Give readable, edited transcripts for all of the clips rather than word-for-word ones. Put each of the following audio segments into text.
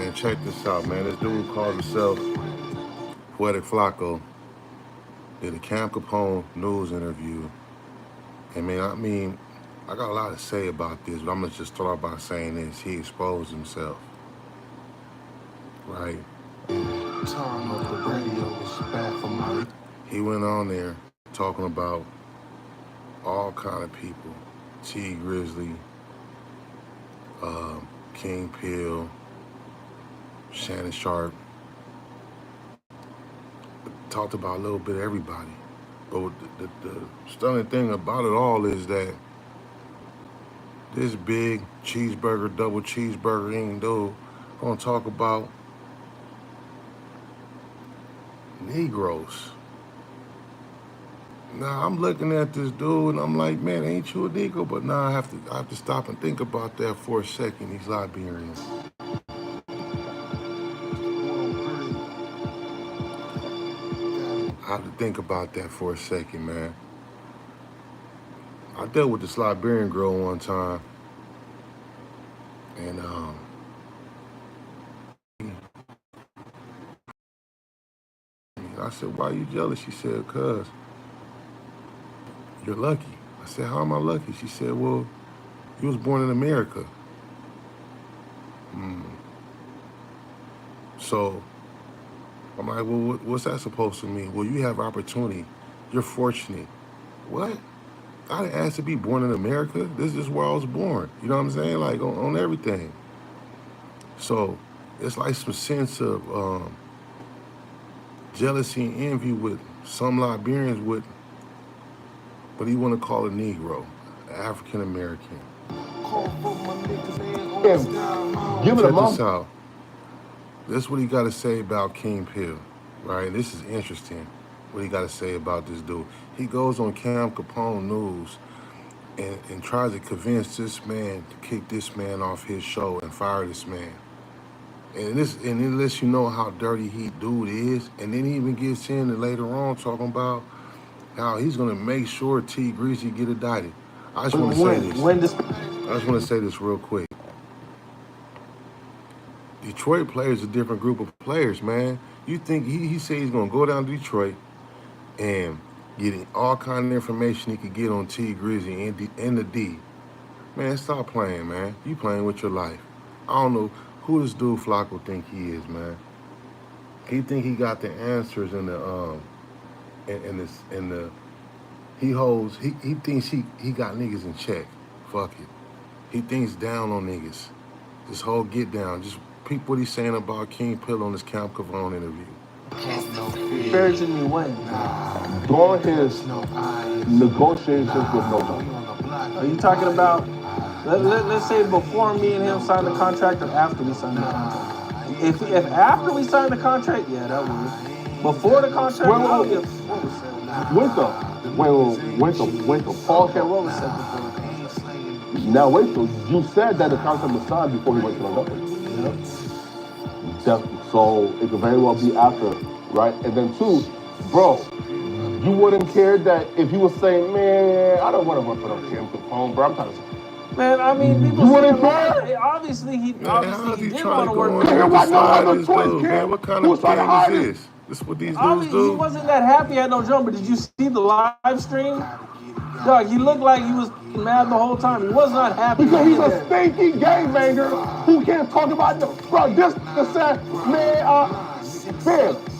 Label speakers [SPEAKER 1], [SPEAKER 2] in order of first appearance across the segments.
[SPEAKER 1] Man, check this out, man. This dude calls himself Poetik Flakko. Did a Camcopne news interview. And I got a lot to say about this, but I'm gonna just start by saying this. He exposed himself. Right?
[SPEAKER 2] Turn off the radio, it's bad for my...
[SPEAKER 1] He went on there talking about all kind of people. T Grizzly, King Pill, Shannon Sharp. Talked about a little bit of everybody. But the stunning thing about it all is that this big cheeseburger, double cheeseburger eating dude gonna talk about Negroes. Now I'm looking at this dude and I'm like, man, ain't you a Negro? But now I have to stop and think about that for a second. He's Liberian. I have to think about that for a second, man. I dealt with this Liberian girl one time, and I said, why are you jealous? She said, cuz you're lucky. I said, how am I lucky? She said, well, you was born in America. So I'm like, well, what's that supposed to mean? Well, you have opportunity. You're fortunate. What? I didn't ask to be born in America. This is where I was born. You know what I'm saying? Like on everything. So it's like some sense of jealousy and envy with some Liberians with what do you want to call a Negro, African American.
[SPEAKER 2] Give it a
[SPEAKER 1] Check
[SPEAKER 2] moment.
[SPEAKER 1] this out. This is what he got to say about King Pill, right? This is interesting, what he got to say about this dude. He goes on Camcopne News and tries to convince this man to kick this man off his show and fire this man. And it lets you know how dirty he dude is. And then he even gets in and later on talking about how he's gonna make sure T Greasy get indicted. I just want to say this. I just want to say this real quick. Detroit players a different group of players, man. You think he said he's gonna go down to Detroit and get all kind of information he could get on T Grizzly and the D. Man, stop playing, man. You playing with your life. I don't know who this dude Flakko think he is, man. He think he got the answers in the he thinks he got niggas in check. Fuck it. He thinks down on niggas. This whole get down. Just peep what he's saying about King Pill on this Camcopne interview.
[SPEAKER 3] Fair to me when?
[SPEAKER 2] During his negotiations with nobody.
[SPEAKER 3] Are you talking about, let's say before me and him signed the contract or after we signed the contract? If after we signed the contract, yeah, that would. Before the contract,
[SPEAKER 2] Wait till Paul.
[SPEAKER 3] Okay, what was said before?
[SPEAKER 2] Now wait till you said that the contract was signed before he went to the government. So it could very well be after, right? And then two, bro, you wouldn't care that if he was saying, man, I don't want to run for the Camcopne, bro. I'm trying to.
[SPEAKER 3] Man, I mean, people
[SPEAKER 2] you wouldn't care.
[SPEAKER 3] Obviously, he did
[SPEAKER 1] trying
[SPEAKER 3] want
[SPEAKER 1] to
[SPEAKER 3] to work
[SPEAKER 1] go
[SPEAKER 3] with
[SPEAKER 1] on
[SPEAKER 3] him.
[SPEAKER 1] the other side of this dude, man? What kind of game is this? This is what these dudes
[SPEAKER 3] Obviously,
[SPEAKER 1] do?
[SPEAKER 3] he wasn't that happy at no jump, but did you see the live stream? Dog, he looked like he was mad the whole time. He was not happy.
[SPEAKER 2] Because he's a stinky gangbanger who can't talk about no. Bro, this said, man,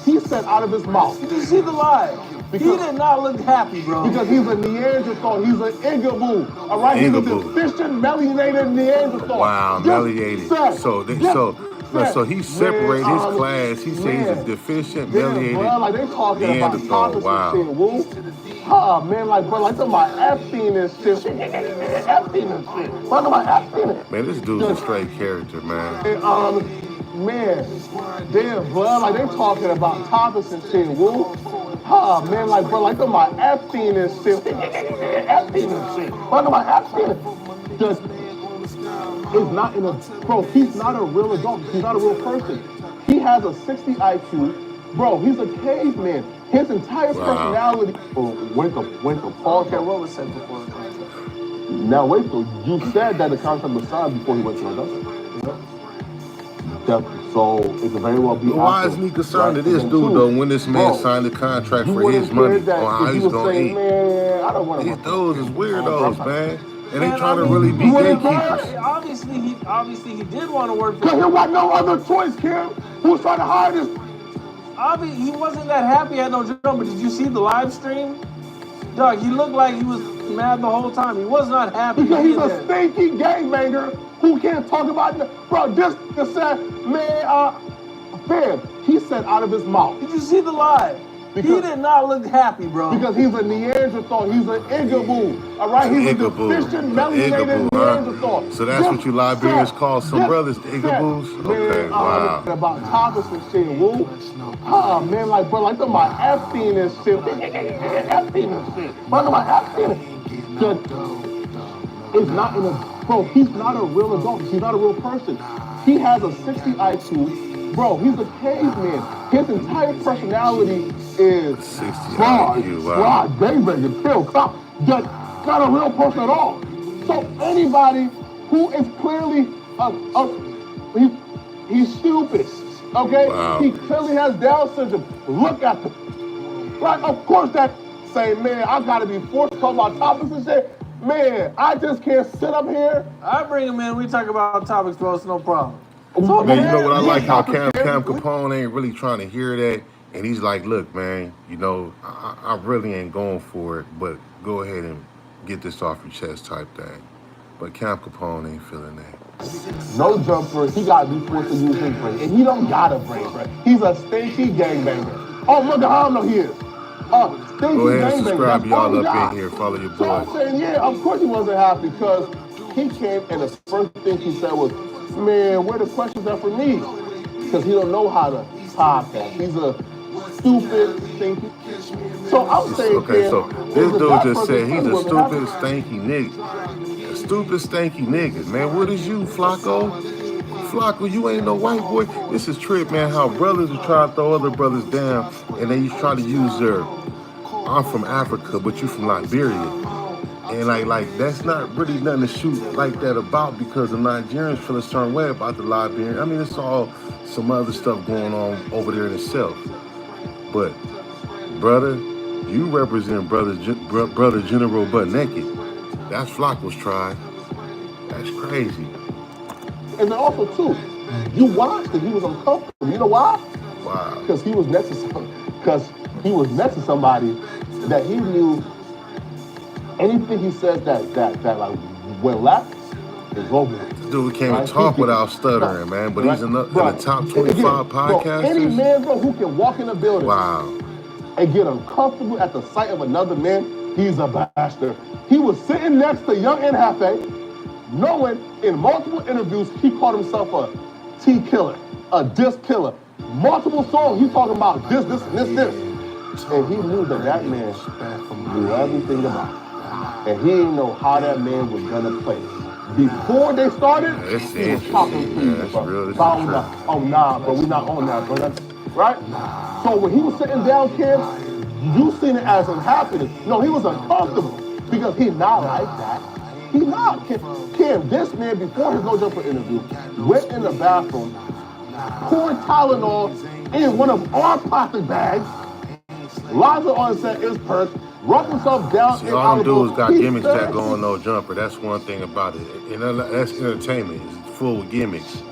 [SPEAKER 2] he said out of his mouth.
[SPEAKER 3] Did you see the live? He did not look happy, bro.
[SPEAKER 2] Because he's a Neanderthal. He's an Igaboo. All right? He's a deficient, melanated Neanderthal.
[SPEAKER 1] Wow, melanated. So he separated his class. He said he's a deficient, melanated
[SPEAKER 2] like they talking
[SPEAKER 1] Neanderthal.
[SPEAKER 2] Wow. Man, like talking about Epstein and shit. Epstein and shit. Talking about Epstein.
[SPEAKER 1] Man, this dude's a straight character, man.
[SPEAKER 2] Man, damn, bro, like they talking about topics and shit, woo. Man, like talking about Epstein and shit. Epstein and shit. Talking about Epstein. Just, it's not in a, bro, he's not a real adult. He's not a real person. He has a 60 IQ. Bro, he's a caveman. His entire personality went to Paul.
[SPEAKER 3] Okay, what was said before the contract?
[SPEAKER 2] Now wait till you said that the contract was signed before he went to the government. Definitely. So it could very well be.
[SPEAKER 1] But why isn't he concerned to this dude though when this man signed the contract for his money on how he's gonna eat?
[SPEAKER 2] Man, I don't want to.
[SPEAKER 1] These dudes is weirdos, man. And
[SPEAKER 3] Man,
[SPEAKER 1] they trying to
[SPEAKER 3] I mean,
[SPEAKER 1] really be
[SPEAKER 3] you
[SPEAKER 1] gatekeepers.
[SPEAKER 3] Obviously he did want to work for.
[SPEAKER 2] Cause he got no other choice, Kim. Who's trying to hire this?
[SPEAKER 3] He wasn't that happy at no jump, but did you see the live stream? Dog, he looked like he was mad the whole time. He was not happy.
[SPEAKER 2] Because he's a stinky gangbanger who can't talk about it. Bro, this said, man, fam, he said out of his mouth.
[SPEAKER 3] Did you see the live? He did not look happy, bro.
[SPEAKER 2] Because he's a Neanderthal. He's an Igaboo. All right? He's a deficient, melanated Neanderthal.
[SPEAKER 1] So that's what you Liberians call some brothers, the Igaboos? Okay, wow.
[SPEAKER 2] About topics and shit, woo. Oh, man, like, bro, like, my Epstein and shit. Epstein and shit. Bro, my Epstein. It's not in a, bro, he's not a real adult. He's not a real person. He has a 60 IQ. Bro, he's a caveman. His entire personality is
[SPEAKER 1] 60 IQ, wow.
[SPEAKER 2] Gangbanger, kill, cop. That's not a real person at all. So anybody who is clearly, he's stupid, okay?
[SPEAKER 1] Wow.
[SPEAKER 2] He clearly has Down syndrome. Look at him. Right, of course that saying, man, I gotta be forced to talk about topics and shit. Man, I just can't sit up here.
[SPEAKER 3] I bring him in, we talk about topics, bro, it's no problem.
[SPEAKER 1] So, man, you know what I like how Camcopne ain't really trying to hear that. And he's like, look, man, you know, I really ain't going for it, but go ahead and get this off your chest type thing. But Camcopne ain't feeling that.
[SPEAKER 2] No jumper, he got to be forced to use his brain. And he don't got a brain, bro. He's a stinky gangbanger. Oh, look at how I know he is. Stinky
[SPEAKER 1] go ahead and subscribe, y'all up in here. Follow your boy.
[SPEAKER 2] So I'm saying, yeah, of course he wasn't happy because he came and the first thing he said was, man, where the questions are for me? Because he don't know how to podcast. He's a stupid, stinky. So I'm saying,
[SPEAKER 1] okay, so this dude just said he's a stupid, stanky nigga. A stupid, stanky nigga. Man, what is you, Flakko? Flakko, you ain't no white boy. This is trip, man, how brothers will try to throw other brothers down and they try to use their, I'm from Africa, but you from Liberia. And like that's not really nothing to shoot like that about because the Nigerians feel a certain way about the Liberian. I mean, it's all some other stuff going on over there in itself. But, brother, you represent brother General Butt Naked. That's Flakko's tribe. That's crazy.
[SPEAKER 2] And then also, too, you watched it. He was uncomfortable. You know why?
[SPEAKER 1] Wow.
[SPEAKER 2] Because he was next to somebody that he knew. Anything he says that like went left is over.
[SPEAKER 1] This dude can't even talk without stuttering, man. But he's in the top 25 podcasters.
[SPEAKER 2] Any man, bro, who can walk in a building,
[SPEAKER 1] wow,
[SPEAKER 2] and get uncomfortable at the sight of another man, he's a bastard. He was sitting next to Young Nhafe, knowing in multiple interviews he called himself a T killer, a diss killer. Multiple songs he talking about this, and he knew that man knew everything about it. And he didn't know how that man was gonna play. Before they started, he was talking to you, bro. Oh nah, bro, we not on that, bro. Right? So when he was sitting down, Kim, you seen it as him happening. No, he was uncomfortable because he not like that. He not. Kim, this man, before his No Jumper interview, went in the bathroom, poured Tylenol in one of our plastic bags, lies on set his purse, rubbed himself down.
[SPEAKER 1] See, all them dudes got gimmicks that go on No Jumper. That's one thing about it. And that's entertainment. It's full with gimmicks.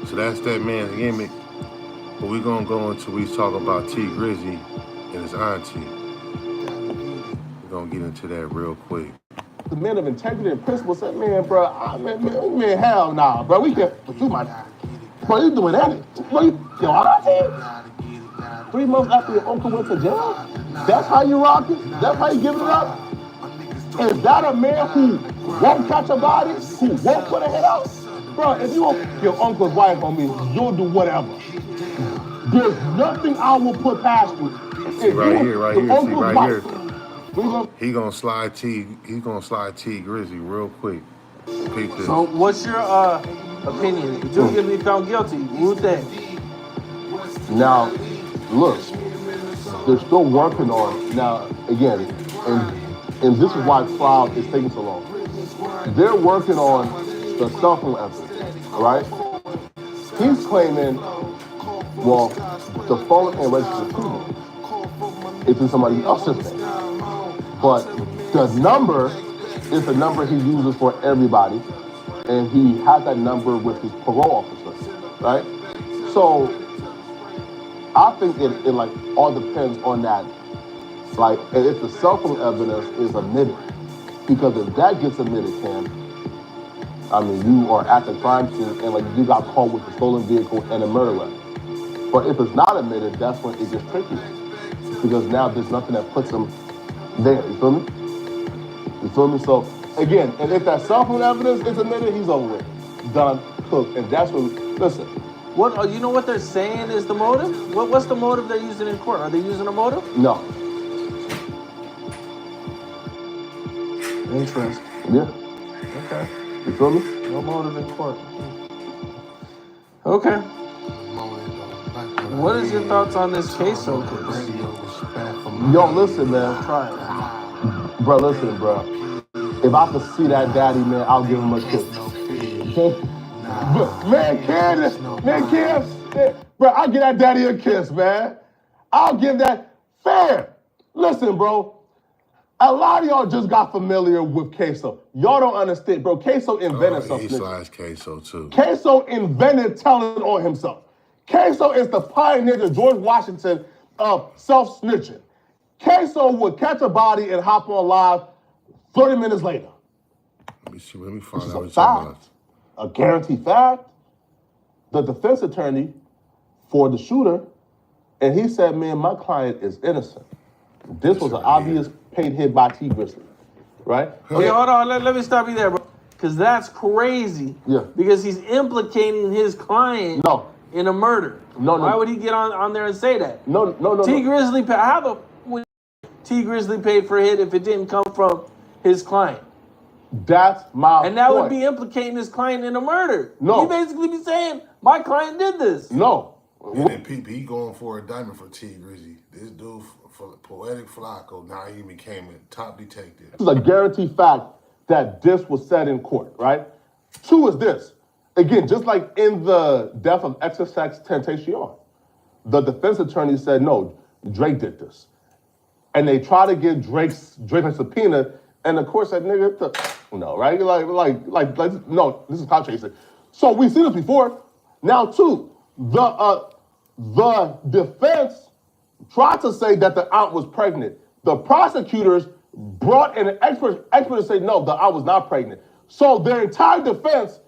[SPEAKER 1] So that's that man's gimmick. But we're going to go until we talk about T Grizzy and his auntie. We're going to get into that real quick.
[SPEAKER 2] The men of integrity and principle said, man, bro, man, hell nah, bro. We can't do my bro, you doing that? Bro, your auntie? 3 months after your uncle went to jail? That's how you rock it? That's how you giving it up? Is that a man who won't catch a body? Who won't put a hit out? Bro, if you want your uncle's wife on me, you'll do whatever. There's nothing I will put past you.
[SPEAKER 1] See, right here. He gonna slide T Grizzy real quick. Peep this.
[SPEAKER 3] So what's your opinion? If you're gonna be found guilty, what would that?
[SPEAKER 2] Now, look, they're still working on, now, again, and this is why trial is taking so long. They're working on the cell phone evidence, right? He's claiming, well, the phone ain't registered to me. It's in somebody else's name. But the number is the number he uses for everybody, and he has that number with his parole officer, right? So I think it like all depends on that. Like, and if the cell phone evidence is admitted, because if that gets admitted, Cam, I mean, you are at the crime scene and like you got caught with a stolen vehicle and a murder weapon. But if it's not admitted, that's when it gets tricky, because now there's nothing that puts him there. You feel me? You feel me? So again, and if that cell phone evidence is admitted, he's over with, done, cooked, and that's what. Listen.
[SPEAKER 3] What you know what they're saying is the motive? What's the motive they're using in court? Are they using a motive?
[SPEAKER 2] No.
[SPEAKER 3] Interesting.
[SPEAKER 2] Yeah.
[SPEAKER 3] Okay.
[SPEAKER 2] You feel me?
[SPEAKER 3] No motive in court. Okay. What is your thoughts on this case, so case?
[SPEAKER 2] Yo, listen, man.
[SPEAKER 3] Try it.
[SPEAKER 2] Bro, listen, bro. If I could see that daddy, man, I'll give him a kiss. Man, bro, I'll give that daddy a kiss, man. I'll give that fair. Listen, bro. A lot of y'all just got familiar with Queso. Y'all don't understand, bro. Queso invented something.
[SPEAKER 1] He/slash Queso too.
[SPEAKER 2] Queso invented telling on himself. Queso is the pioneer to George Washington of self-snitching. Queso would catch a body and hop on live 30 minutes later.
[SPEAKER 1] Let me see. Let me find out what
[SPEAKER 2] a
[SPEAKER 1] you're talking about.
[SPEAKER 2] fact, a guaranteed fact. The defense attorney for the shooter, and he said, man, my client is innocent. This was an obvious paid hit by T Grizzly, right?
[SPEAKER 3] Okay, hold on. Let me stop you there, bro. Because that's crazy.
[SPEAKER 2] Yeah.
[SPEAKER 3] Because he's implicating his client in a murder.
[SPEAKER 2] No.
[SPEAKER 3] Why would he get on there and say that?
[SPEAKER 2] No.
[SPEAKER 3] T Grizzly, how the would T Grizzly paid for a hit if it didn't come from his client?
[SPEAKER 2] That's my
[SPEAKER 3] And that
[SPEAKER 2] point.
[SPEAKER 3] would be implicating his client in a murder.
[SPEAKER 2] No.
[SPEAKER 3] He basically be saying, my client did this.
[SPEAKER 2] No.
[SPEAKER 1] And then he going for a diamond for T Grizzly. This dude for Poetik Flakko, now he became a top detective.
[SPEAKER 2] This is a guaranteed fact that this was said in court, right? Two is this. Again, just like in the death of XXX Tentacion, the defense attorney said, no, Drake did this. And they try to give Drake a subpoena, and the court said, nigga, no, right? Like, no, this is clout chasing. So we've seen this before. Now, two, the defense tried to say that the aunt was pregnant. The prosecutors brought in an expert to say, no, the aunt was not pregnant. So their entire defense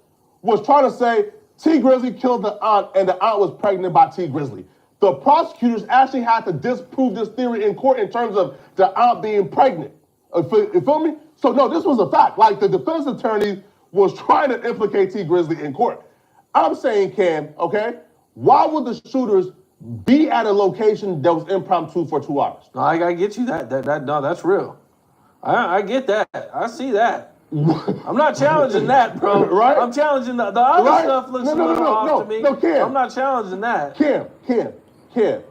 [SPEAKER 2] was trying to say T Grizzly killed the aunt and the aunt was pregnant by T Grizzly. The prosecutors actually had to disprove this theory in court in terms of the aunt being pregnant. You feel me? So no, this was a fact. Like, the defense attorney was trying to implicate T Grizzly in court. I'm saying, Cam, okay, why would the shooters be at a location that was impromptu for 2 hours?
[SPEAKER 3] No, I get you that no, that's real. I get that. I see that. I'm not challenging that, bro.
[SPEAKER 2] Right?
[SPEAKER 3] I'm challenging the other stuff looks a little off to me.
[SPEAKER 2] No, Cam.
[SPEAKER 3] I'm not challenging that.
[SPEAKER 2] Cam.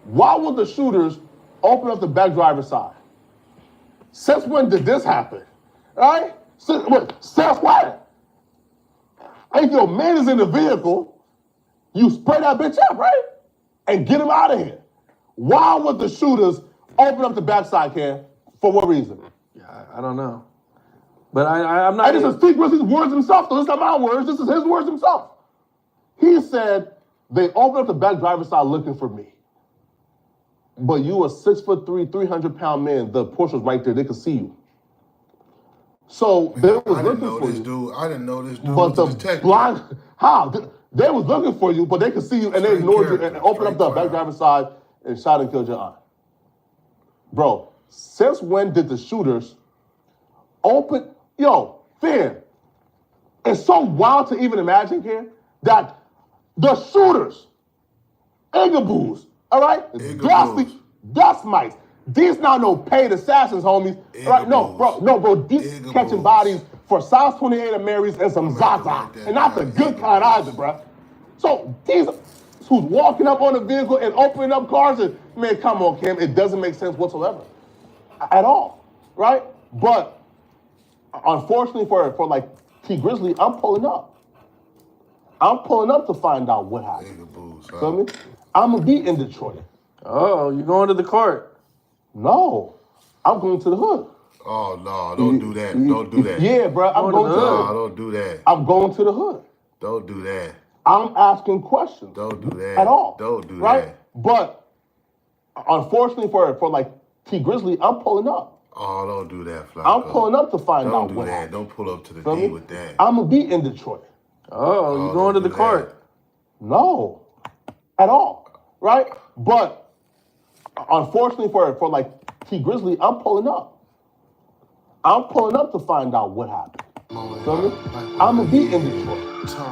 [SPEAKER 2] Why would the shooters open up the back driver's side? Since when did this happen? Right? Since when? If your man is in the vehicle, you spray that bitch up, right? And get him out of here. Why would the shooters open up the backside, Cam? For what reason?
[SPEAKER 3] Yeah, I don't know. But I'm not...
[SPEAKER 2] And this is T Grizzly's words himself, so this is not my words, this is his words himself. He said, they opened up the back driver's side looking for me. But you a 6'3", 300-pound man, the Porsche was right there, they could see you. So they was looking for you.
[SPEAKER 1] I didn't know this dude
[SPEAKER 2] But
[SPEAKER 1] was a detective.
[SPEAKER 2] how? They was looking for you, but they could see you, and they ignored you and opened up the back driver's side and shot and killed your aunt. Bro, since when did the shooters open? Yo, Finn, it's so wild to even imagine, Ken, that the shooters, Igaboos, all right? Dust mites. These not no paid assassins, homies. Right? No, bro. These catching bodies for size 28 of Marys and some Zaza. And not the good kind either, bro. So these who's walking up on the vehicle and opening up cars, and man, come on, Kim. It doesn't make sense whatsoever. At all. Right? But unfortunately for like T Grizzly, I'm pulling up. I'm pulling up to find out what happened.
[SPEAKER 1] Nigga booze,
[SPEAKER 2] Feel me? I'm gonna be in Detroit.
[SPEAKER 3] Oh, you going to the court?
[SPEAKER 2] No, I'm going to the hood.
[SPEAKER 1] Oh no, don't do that. Don't do that.
[SPEAKER 2] Yeah, bro, I'm going to the
[SPEAKER 1] No,
[SPEAKER 2] hood.
[SPEAKER 1] don't do that.
[SPEAKER 2] I'm going to the hood.
[SPEAKER 1] Don't do that.
[SPEAKER 2] I'm asking questions.
[SPEAKER 1] Don't do that.
[SPEAKER 2] At all.
[SPEAKER 1] Don't do
[SPEAKER 2] right?
[SPEAKER 1] that.
[SPEAKER 2] But unfortunately for like T Grizzly, I'm pulling up.
[SPEAKER 1] Oh, don't do that, Flakko.
[SPEAKER 2] I'm pulling up to find
[SPEAKER 1] Don't
[SPEAKER 2] out
[SPEAKER 1] do
[SPEAKER 2] what
[SPEAKER 1] that.
[SPEAKER 2] happened.
[SPEAKER 1] Don't pull up to the
[SPEAKER 2] Feel
[SPEAKER 1] D
[SPEAKER 2] me?
[SPEAKER 1] with that.
[SPEAKER 2] I'm gonna be in Detroit.
[SPEAKER 3] Oh, you going to
[SPEAKER 1] don't
[SPEAKER 3] the
[SPEAKER 1] do
[SPEAKER 3] court?
[SPEAKER 2] No, at all, right? But unfortunately for like T Grizzly, I'm pulling up. I'm pulling up to find out what happened. Feel me? I'm gonna be in Detroit.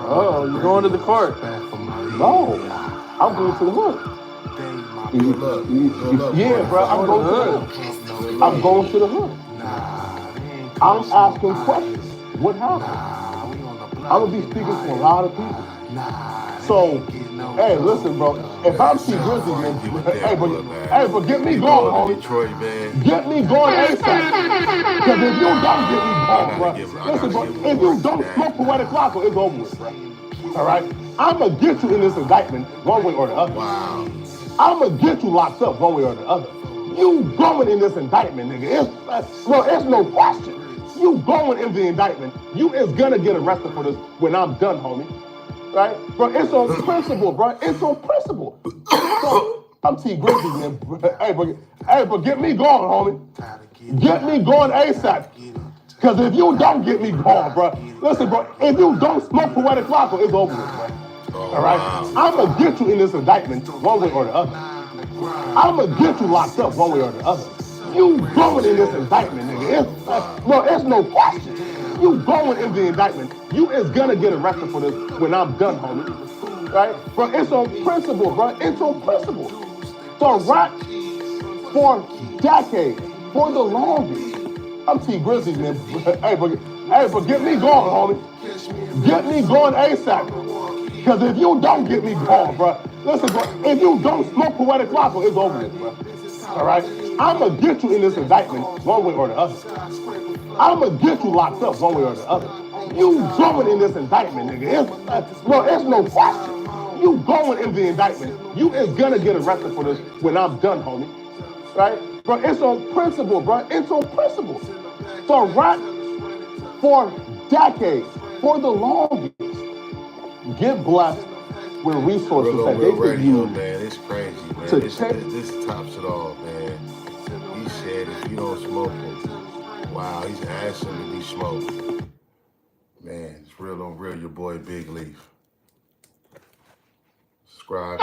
[SPEAKER 3] Oh, you going to the court?
[SPEAKER 2] No, I'm going to the hood.
[SPEAKER 1] Good luck.
[SPEAKER 2] Yeah, bro, I'm going to the hood. I'm going to the hood. I'm asking questions. What happened? I'm gonna be speaking to a lot of people. So, hey, listen, bro. If I'm T Grizzly, man, hey, but get me going, homie.
[SPEAKER 1] Detroit, man.
[SPEAKER 2] Get me going ASAP. Because if you don't get me going, bro, listen, bro, if you don't smoke Poetik Flakko, it's over with, bro. All right? I'm going to get you in this indictment one way or the other.
[SPEAKER 1] Wow.
[SPEAKER 2] I'm going to get you locked up one way or the other. You going in this indictment, nigga. It's no question. You going in the indictment. You is going to get arrested for this when I'm done, homie. Right? Bro, it's on principle, bro. It's on principle. So, I'm T Grizzly, man. Hey, but get me going, homie. Get me going ASAP. Because if you don't get me going, bro, listen, bro, if you don't smoke Poetik Flakko, it's over with, bro. All right? I'm going to get you in this indictment one way or the other. I'm going to get you locked up one way or the other. You going in this indictment, nigga. It's no question. You going in the indictment. You is going to get arrested for this when I'm done, homie. Right? Bro, it's on principle, bro. It's on principle. So, right for decades, for the longest, I'm T Grizzly, man. Hey, but get me going, homie. Get me going ASAP. Because if you don't get me going, bro, listen, bro, if you don't smoke Poetik Flakko, it's over with, bro. All right? I'm going to get you in this indictment one way or the other. I'm going to get you locked up one way or the other. You going in this indictment, nigga. It's no question. You going in the indictment. You is going to get arrested for this when I'm done, homie. Right? Bro, it's on principle, bro. It's on principle. So right for decades, for the longest, get blessed with resources
[SPEAKER 1] Real
[SPEAKER 2] that they could
[SPEAKER 1] radio,
[SPEAKER 2] use.
[SPEAKER 1] man. It's crazy, man.
[SPEAKER 2] To
[SPEAKER 1] This tops it all, man. He said if you don't smoke him, wow, he's asking to be smoked. Man, it's real on real, your boy Big Leaf. Subscribe.